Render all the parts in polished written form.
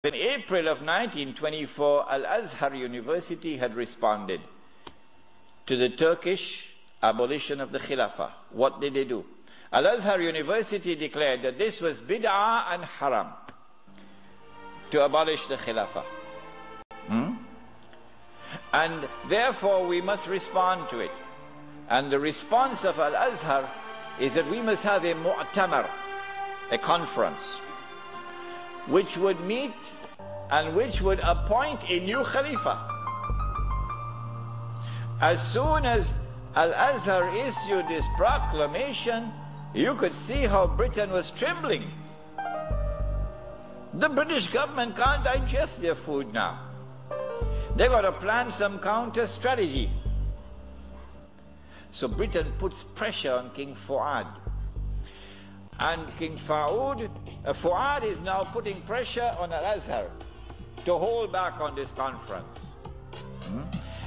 In April of 1924, Al-Azhar University had responded to the Turkish abolition of the Khilafah. What did they do? Al-Azhar University declared that this was bid'ah and haram to abolish the Khilafah. And therefore we must respond to it. And the response of Al-Azhar is that we must have a mu'tamar, a conference, which would meet and which would appoint a new Khalifa. As soon as Al-Azhar issued this proclamation, you could see how Britain was trembling. The British government can't digest their food now. They've got to plan some counter strategy. So Britain puts pressure on King Fuad. And King Fuad is now putting pressure on Al-Azhar to hold back on this conference.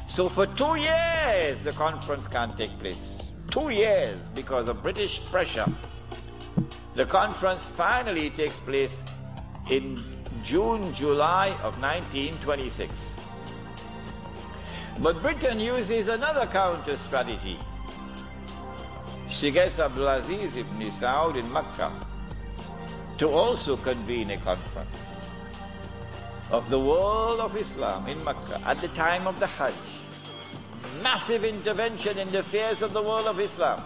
So for 2 years the conference can't take place. 2 years because of British pressure. The conference finally takes place in June, July of 1926. But Britain uses another counter strategy. She gets Abdulaziz ibn Saud in Mecca to also convene a conference of the world of Islam in Mecca at the time of the Hajj. Massive intervention in the affairs of the world of Islam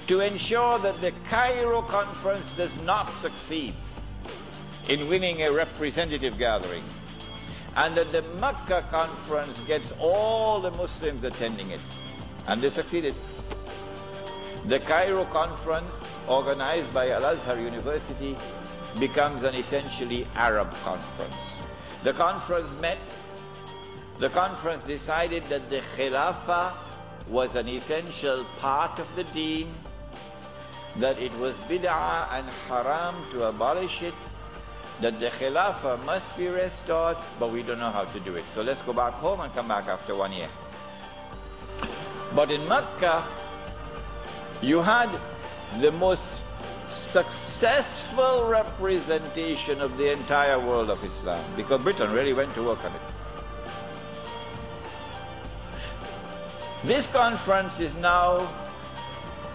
to ensure that the Cairo conference does not succeed in winning a representative gathering, and that the Mecca conference gets all the Muslims attending it. And they succeeded. The Cairo conference, organized by Al-Azhar University, becomes an essentially Arab conference. The conference met. The conference decided that the Khilafah was an essential part of the deen, that it was bid'ah and haram to abolish it, that the Khilafah must be restored, but we don't know how to do it. So let's go back home and come back after 1 year. But in Mecca, you had the most successful representation of the entire world of Islam, because Britain really went to work on it. This conference is now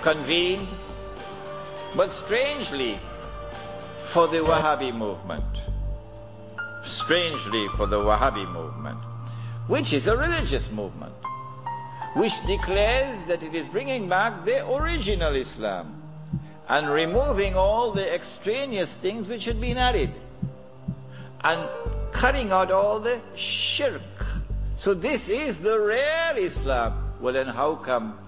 convened, but strangely, for the Wahhabi movement. Strangely for the Wahhabi movement, which is a religious movement, which declares that it is bringing back the original Islam and removing all the extraneous things which had been added and cutting out all the shirk. So this is the real Islam. Well, then how come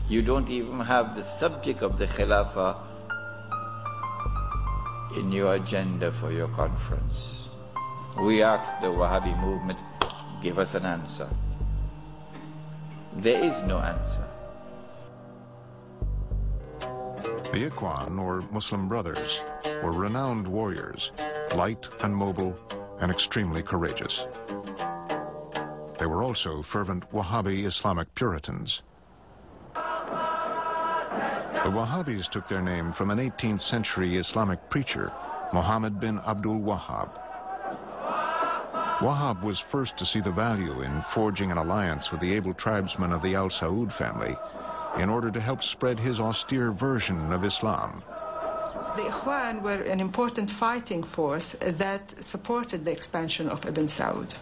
you don't even have the subject of the Khilafah in your agenda for your conference? We asked the Wahhabi movement, give us an answer. There is no answer. The Ikhwan, or Muslim Brothers, were renowned warriors, light and mobile and extremely courageous. They were also fervent Wahhabi Islamic Puritans. The Wahhabis took their name from an 18th century Islamic preacher, Muhammad bin Abdul Wahhab. Wahhab was first to see the value in forging an alliance with the able tribesmen of the Al Saud family in order to help spread his austere version of Islam. The Ikhwan were an important fighting force that supported the expansion of Ibn Saud.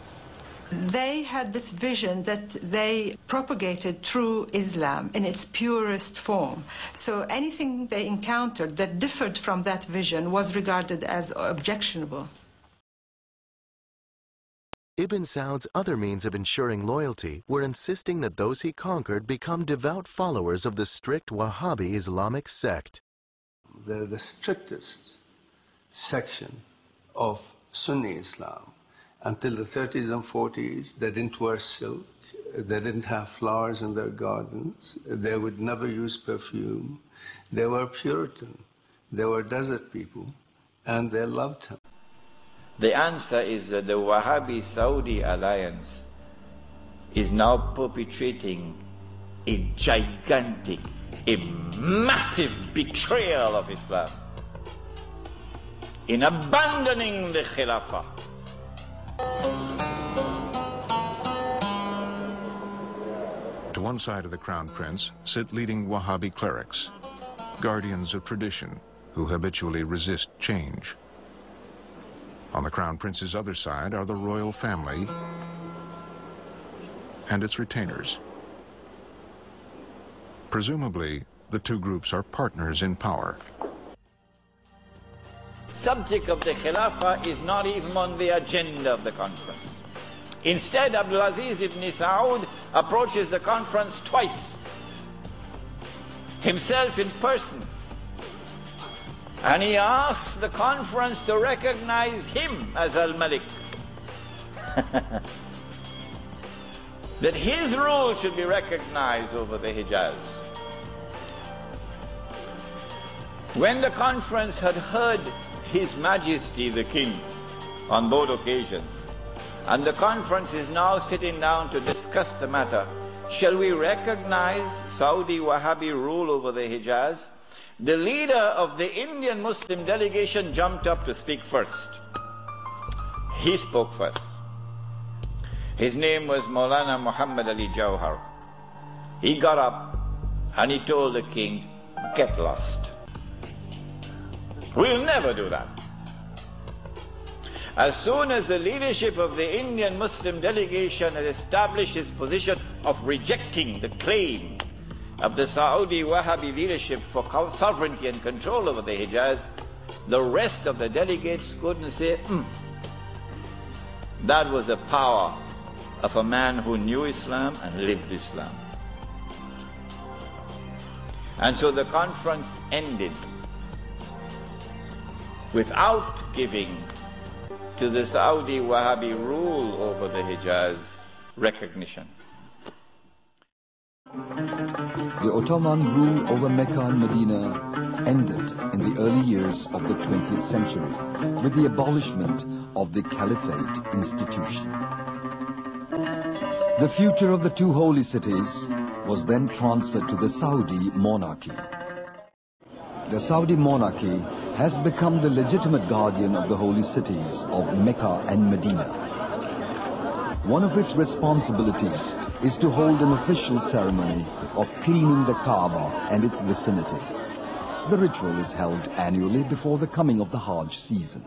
They had this vision that they propagated true Islam in its purest form. So anything they encountered that differed from that vision was regarded as objectionable. Ibn Saud's other means of ensuring loyalty were insisting that those he conquered become devout followers of the strict Wahhabi Islamic sect. They're the strictest section of Sunni Islam. Until the 30s and 40s, they didn't wear silk, they didn't have flowers in their gardens, they would never use perfume. They were Puritan, they were desert people, and they loved him. The answer is that the Wahhabi-Saudi alliance is now perpetrating a gigantic, a massive betrayal of Islam. in abandoning the Khilafah. To one side of the Crown Prince sit leading Wahhabi clerics, guardians of tradition who habitually resist change. On the Crown Prince's other side are the royal family and its retainers. Presumably, the two groups are partners in power. Subject of the Khilafah is not even on the agenda of the conference. Instead, Abdulaziz ibn Saud approaches the conference twice, himself in person, and he asks the conference to recognize him as Al-Malik. That his rule should be recognized over the Hijaz. When the conference had heard His Majesty the King on both occasions, and the conference is now sitting down to discuss the matter, shall we recognize Saudi Wahhabi rule over the Hijaz? The leader of the Indian Muslim delegation jumped up to speak first. He spoke first. His name was Maulana Muhammad Ali Jawhar. He got up and he told the king, "Get lost. We'll never do that." As soon as the leadership of the Indian Muslim delegation had established its position of rejecting the claim of the Saudi Wahhabi leadership for sovereignty and control over the Hijaz, the rest of the delegates couldn't say, That was the power of a man who knew Islam and lived Islam. And so the conference ended without giving to the Saudi Wahhabi rule over the Hijaz recognition. The Ottoman rule over Mecca and Medina ended in the early years of the 20th century with the abolishment of the Caliphate institution. The future of the two holy cities was then transferred to the Saudi monarchy. The Saudi monarchy has become the legitimate guardian of the holy cities of Mecca and Medina. One of its responsibilities is to hold an official ceremony of cleaning the Kaaba and its vicinity. The ritual is held annually before the coming of the Hajj season.